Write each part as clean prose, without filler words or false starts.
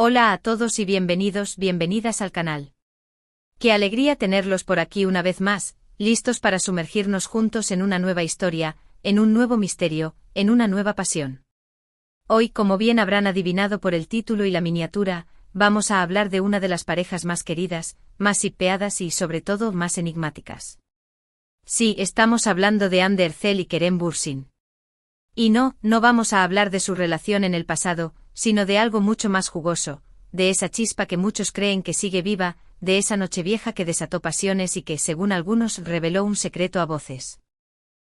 Hola a todos y bienvenidas al canal. Qué alegría tenerlos por aquí una vez más, listos para sumergirnos juntos en una nueva historia, en un nuevo misterio, en una nueva pasión. Hoy, como bien habrán adivinado por el título y la miniatura, vamos a hablar de una de las parejas más queridas, más hipeadas y sobre todo más enigmáticas. Sí, estamos hablando de Hande Erçel y Kerem Bürsin. Y no vamos a hablar de su relación en el pasado, sino de algo mucho más jugoso, de esa chispa que muchos creen que sigue viva, de esa nochevieja que desató pasiones y que, según algunos, reveló un secreto a voces.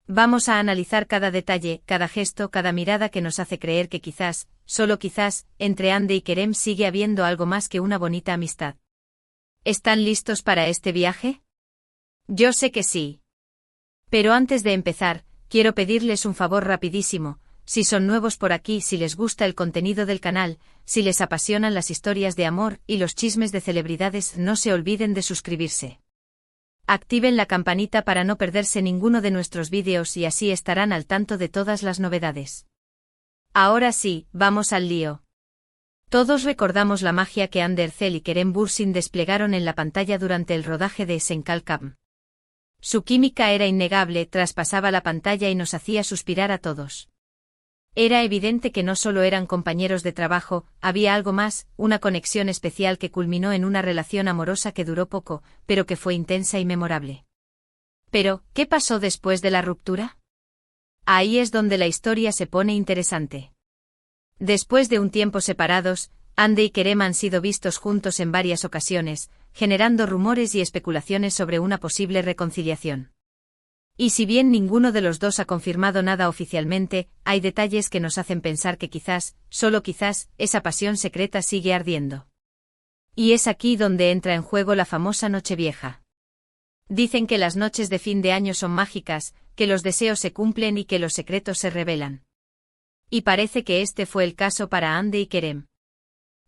Vamos a analizar cada detalle, cada gesto, cada mirada que nos hace creer que quizás, solo quizás, entre Hande y Kerem sigue habiendo algo más que una bonita amistad. ¿Están listos para este viaje? Yo sé que sí. Pero antes de empezar, quiero pedirles un favor rapidísimo. Si son nuevos por aquí, si les gusta el contenido del canal, si les apasionan las historias de amor y los chismes de celebridades, no se olviden de suscribirse. Activen la campanita para no perderse ninguno de nuestros vídeos y así estarán al tanto de todas las novedades. Ahora sí, vamos al lío. Todos recordamos la magia que Hande Erçel y Kerem Bürsin desplegaron en la pantalla durante el rodaje de Esencial. Su química era innegable, traspasaba la pantalla y nos hacía suspirar a todos. Era evidente que no solo eran compañeros de trabajo, había algo más, una conexión especial que culminó en una relación amorosa que duró poco, pero que fue intensa y memorable. Pero, ¿qué pasó después de la ruptura? Ahí es donde la historia se pone interesante. Después de un tiempo separados, Hande y Kerem han sido vistos juntos en varias ocasiones, generando rumores y especulaciones sobre una posible reconciliación. Y si bien ninguno de los dos ha confirmado nada oficialmente, hay detalles que nos hacen pensar que quizás, solo quizás, esa pasión secreta sigue ardiendo. Y es aquí donde entra en juego la famosa Nochevieja. Dicen que las noches de fin de año son mágicas, que los deseos se cumplen y que los secretos se revelan. Y parece que este fue el caso para Hande y Kerem.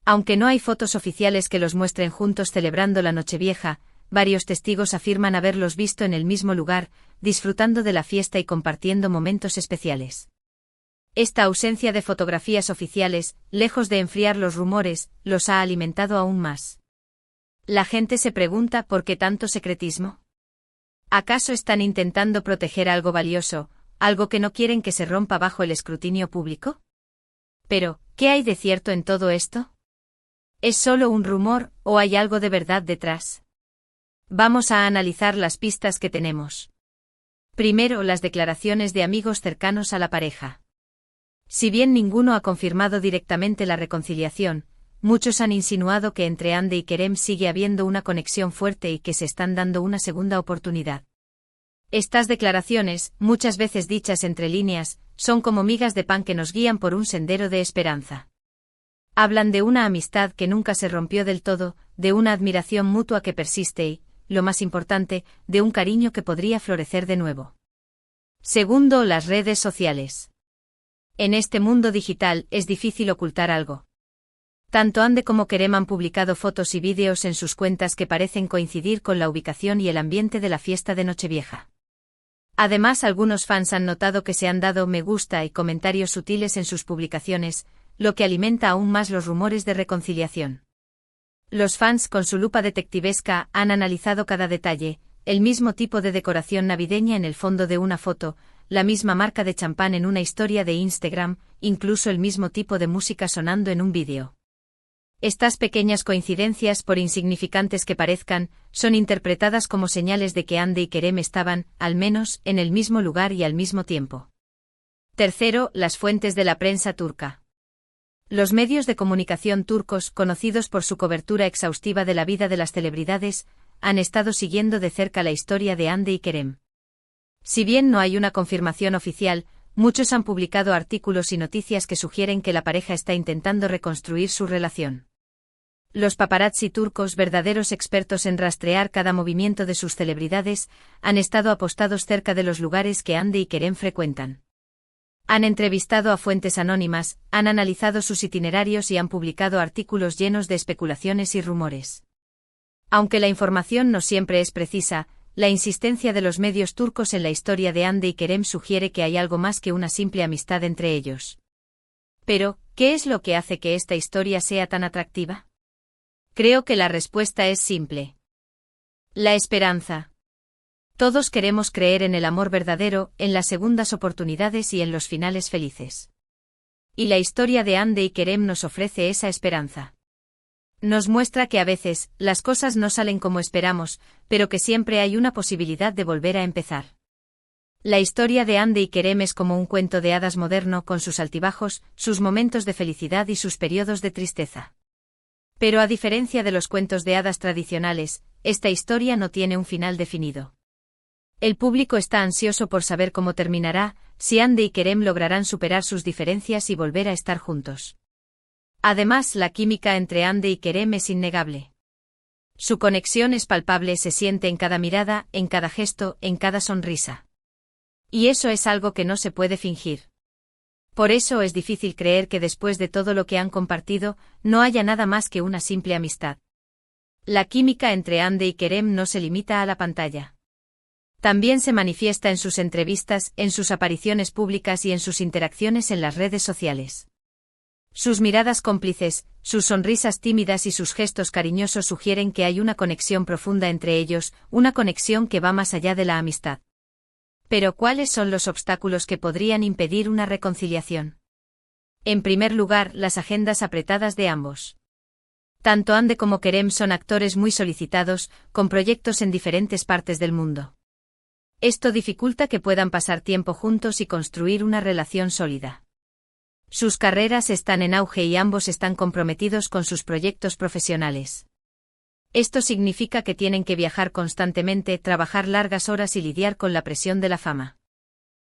Aunque no hay fotos oficiales que los muestren juntos celebrando la Nochevieja, varios testigos afirman haberlos visto en el mismo lugar, disfrutando de la fiesta y compartiendo momentos especiales. Esta ausencia de fotografías oficiales, lejos de enfriar los rumores, los ha alimentado aún más. La gente se pregunta ¿por qué tanto secretismo? ¿Acaso están intentando proteger algo valioso, algo que no quieren que se rompa bajo el escrutinio público? Pero, ¿qué hay de cierto en todo esto? ¿Es solo un rumor, o hay algo de verdad detrás? Vamos a analizar las pistas que tenemos. Primero, las declaraciones de amigos cercanos a la pareja. Si bien ninguno ha confirmado directamente la reconciliación, muchos han insinuado que entre Hande y Kerem sigue habiendo una conexión fuerte y que se están dando una segunda oportunidad. Estas declaraciones, muchas veces dichas entre líneas, son como migas de pan que nos guían por un sendero de esperanza. Hablan de una amistad que nunca se rompió del todo, de una admiración mutua que persiste y, lo más importante, de un cariño que podría florecer de nuevo. Segundo, las redes sociales. En este mundo digital es difícil ocultar algo. Tanto Hande como Kerem han publicado fotos y vídeos en sus cuentas que parecen coincidir con la ubicación y el ambiente de la fiesta de Nochevieja. Además, algunos fans han notado que se han dado me gusta y comentarios sutiles en sus publicaciones, lo que alimenta aún más los rumores de reconciliación. Los fans, con su lupa detectivesca, han analizado cada detalle, el mismo tipo de decoración navideña en el fondo de una foto, la misma marca de champán en una historia de Instagram, incluso el mismo tipo de música sonando en un vídeo. Estas pequeñas coincidencias, por insignificantes que parezcan, son interpretadas como señales de que Hande y Kerem estaban, al menos, en el mismo lugar y al mismo tiempo. Tercero, las fuentes de la prensa turca. Los medios de comunicación turcos, conocidos por su cobertura exhaustiva de la vida de las celebridades, han estado siguiendo de cerca la historia de Hande y Kerem. Si bien no hay una confirmación oficial, muchos han publicado artículos y noticias que sugieren que la pareja está intentando reconstruir su relación. Los paparazzi turcos, verdaderos expertos en rastrear cada movimiento de sus celebridades, han estado apostados cerca de los lugares que Hande y Kerem frecuentan. Han entrevistado a fuentes anónimas, han analizado sus itinerarios y han publicado artículos llenos de especulaciones y rumores. Aunque la información no siempre es precisa, la insistencia de los medios turcos en la historia de Hande y Kerem sugiere que hay algo más que una simple amistad entre ellos. Pero, ¿qué es lo que hace que esta historia sea tan atractiva? Creo que la respuesta es simple. La esperanza. Todos queremos creer en el amor verdadero, en las segundas oportunidades y en los finales felices. Y la historia de Hande y Kerem nos ofrece esa esperanza. Nos muestra que a veces, las cosas no salen como esperamos, pero que siempre hay una posibilidad de volver a empezar. La historia de Hande y Kerem es como un cuento de hadas moderno con sus altibajos, sus momentos de felicidad y sus periodos de tristeza. Pero a diferencia de los cuentos de hadas tradicionales, esta historia no tiene un final definido. El público está ansioso por saber cómo terminará, si Hande y Kerem lograrán superar sus diferencias y volver a estar juntos. Además, la química entre Hande y Kerem es innegable. Su conexión es palpable, se siente en cada mirada, en cada gesto, en cada sonrisa. Y eso es algo que no se puede fingir. Por eso es difícil creer que después de todo lo que han compartido, no haya nada más que una simple amistad. La química entre Hande y Kerem no se limita a la pantalla. También se manifiesta en sus entrevistas, en sus apariciones públicas y en sus interacciones en las redes sociales. Sus miradas cómplices, sus sonrisas tímidas y sus gestos cariñosos sugieren que hay una conexión profunda entre ellos, una conexión que va más allá de la amistad. Pero ¿cuáles son los obstáculos que podrían impedir una reconciliación? En primer lugar, las agendas apretadas de ambos. Tanto Hande como Kerem son actores muy solicitados, con proyectos en diferentes partes del mundo. Esto dificulta que puedan pasar tiempo juntos y construir una relación sólida. Sus carreras están en auge y ambos están comprometidos con sus proyectos profesionales. Esto significa que tienen que viajar constantemente, trabajar largas horas y lidiar con la presión de la fama.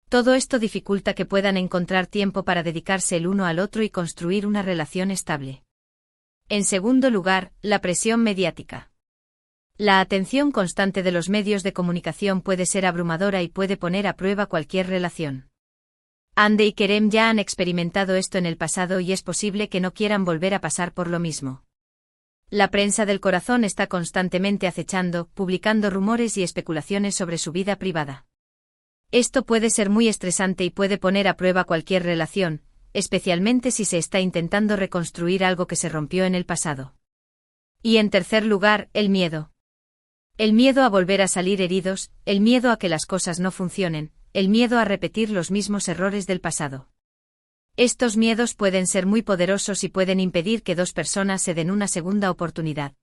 Todo esto dificulta que puedan encontrar tiempo para dedicarse el uno al otro y construir una relación estable. En segundo lugar, la presión mediática. La atención constante de los medios de comunicación puede ser abrumadora y puede poner a prueba cualquier relación. Hande y Kerem ya han experimentado esto en el pasado y es posible que no quieran volver a pasar por lo mismo. La prensa del corazón está constantemente acechando, publicando rumores y especulaciones sobre su vida privada. Esto puede ser muy estresante y puede poner a prueba cualquier relación, especialmente si se está intentando reconstruir algo que se rompió en el pasado. Y en tercer lugar, el miedo. El miedo a volver a salir heridos, el miedo a que las cosas no funcionen, el miedo a repetir los mismos errores del pasado. Estos miedos pueden ser muy poderosos y pueden impedir que dos personas se den una segunda oportunidad.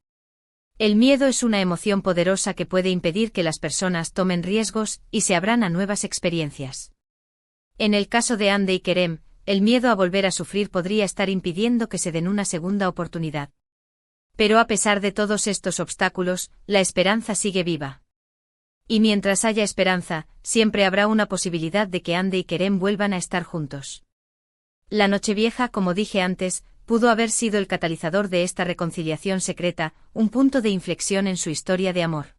El miedo es una emoción poderosa que puede impedir que las personas tomen riesgos y se abran a nuevas experiencias. En el caso de Hande y Kerem, el miedo a volver a sufrir podría estar impidiendo que se den una segunda oportunidad. Pero a pesar de todos estos obstáculos, la esperanza sigue viva. Y mientras haya esperanza, siempre habrá una posibilidad de que Hande y Kerem vuelvan a estar juntos. La Nochevieja, como dije antes, pudo haber sido el catalizador de esta reconciliación secreta, un punto de inflexión en su historia de amor.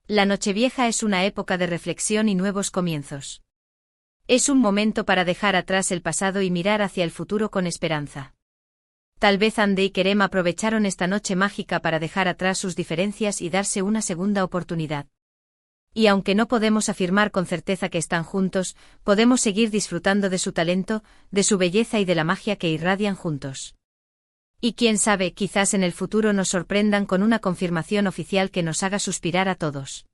La Nochevieja es una época de reflexión y nuevos comienzos. Es un momento para dejar atrás el pasado y mirar hacia el futuro con esperanza. Tal vez Hande y Kerem aprovecharon esta noche mágica para dejar atrás sus diferencias y darse una segunda oportunidad. Y aunque no podemos afirmar con certeza que están juntos, podemos seguir disfrutando de su talento, de su belleza y de la magia que irradian juntos. Y quién sabe, quizás en el futuro nos sorprendan con una confirmación oficial que nos haga suspirar a todos.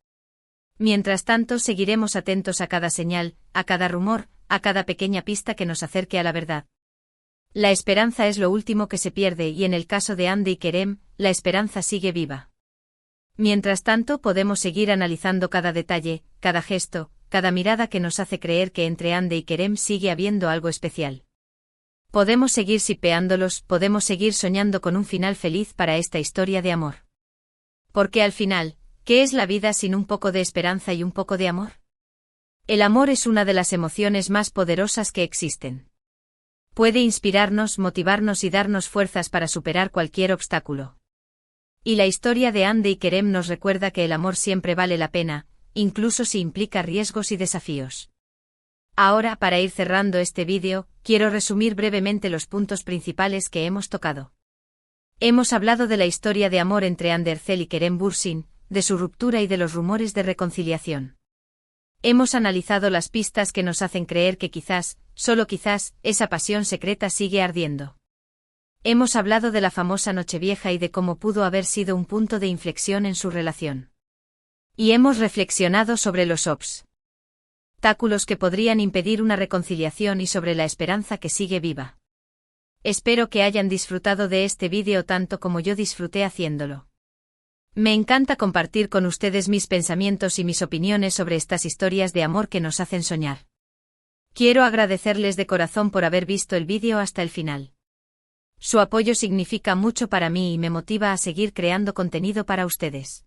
Mientras tanto, seguiremos atentos a cada señal, a cada rumor, a cada pequeña pista que nos acerque a la verdad. La esperanza es lo último que se pierde y en el caso de Hande y Kerem, la esperanza sigue viva. Mientras tanto, podemos seguir analizando cada detalle, cada gesto, cada mirada que nos hace creer que entre Hande y Kerem sigue habiendo algo especial. Podemos seguir shipeándolos, podemos seguir soñando con un final feliz para esta historia de amor. Porque al final, ¿qué es la vida sin un poco de esperanza y un poco de amor? El amor es una de las emociones más poderosas que existen. Puede inspirarnos, motivarnos y darnos fuerzas para superar cualquier obstáculo. Y la historia de Hande y Kerem nos recuerda que el amor siempre vale la pena, incluso si implica riesgos y desafíos. Ahora, para ir cerrando este vídeo, quiero resumir brevemente los puntos principales que hemos tocado. Hemos hablado de la historia de amor entre Hande Erçel y Kerem Bürsin, de su ruptura y de los rumores de reconciliación. Hemos analizado las pistas que nos hacen creer que quizás, solo quizás, esa pasión secreta sigue ardiendo. Hemos hablado de la famosa Nochevieja y de cómo pudo haber sido un punto de inflexión en su relación. Y hemos reflexionado sobre los obstáculos que podrían impedir una reconciliación y sobre la esperanza que sigue viva. Espero que hayan disfrutado de este vídeo tanto como yo disfruté haciéndolo. Me encanta compartir con ustedes mis pensamientos y mis opiniones sobre estas historias de amor que nos hacen soñar. Quiero agradecerles de corazón por haber visto el vídeo hasta el final. Su apoyo significa mucho para mí y me motiva a seguir creando contenido para ustedes.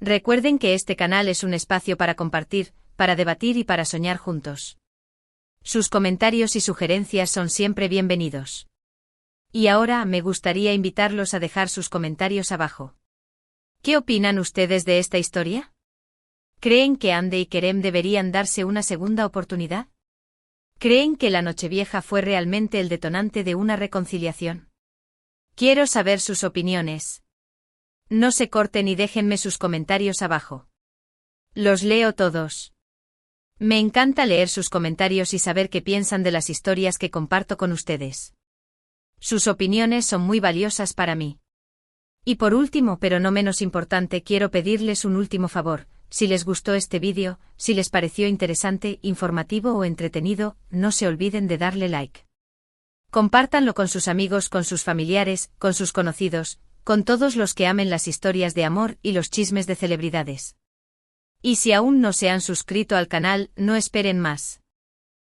Recuerden que este canal es un espacio para compartir, para debatir y para soñar juntos. Sus comentarios y sugerencias son siempre bienvenidos. Y ahora me gustaría invitarlos a dejar sus comentarios abajo. ¿Qué opinan ustedes de esta historia? ¿Creen que Ande y Kerem deberían darse una segunda oportunidad? ¿Creen que la Nochevieja fue realmente el detonante de una reconciliación? Quiero saber sus opiniones. No se corten y déjenme sus comentarios abajo. Los leo todos. Me encanta leer sus comentarios y saber qué piensan de las historias que comparto con ustedes. Sus opiniones son muy valiosas para mí. Y por último, pero no menos importante, quiero pedirles un último favor. Si les gustó este vídeo, si les pareció interesante, informativo o entretenido, no se olviden de darle like. Compártanlo con sus amigos, con sus familiares, con sus conocidos, con todos los que amen las historias de amor y los chismes de celebridades. Y si aún no se han suscrito al canal, no esperen más.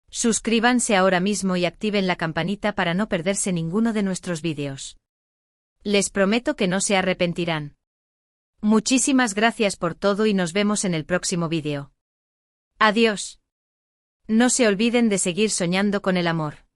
Suscríbanse ahora mismo y activen la campanita para no perderse ninguno de nuestros vídeos. Les prometo que no se arrepentirán. Muchísimas gracias por todo y nos vemos en el próximo vídeo. Adiós. No se olviden de seguir soñando con el amor.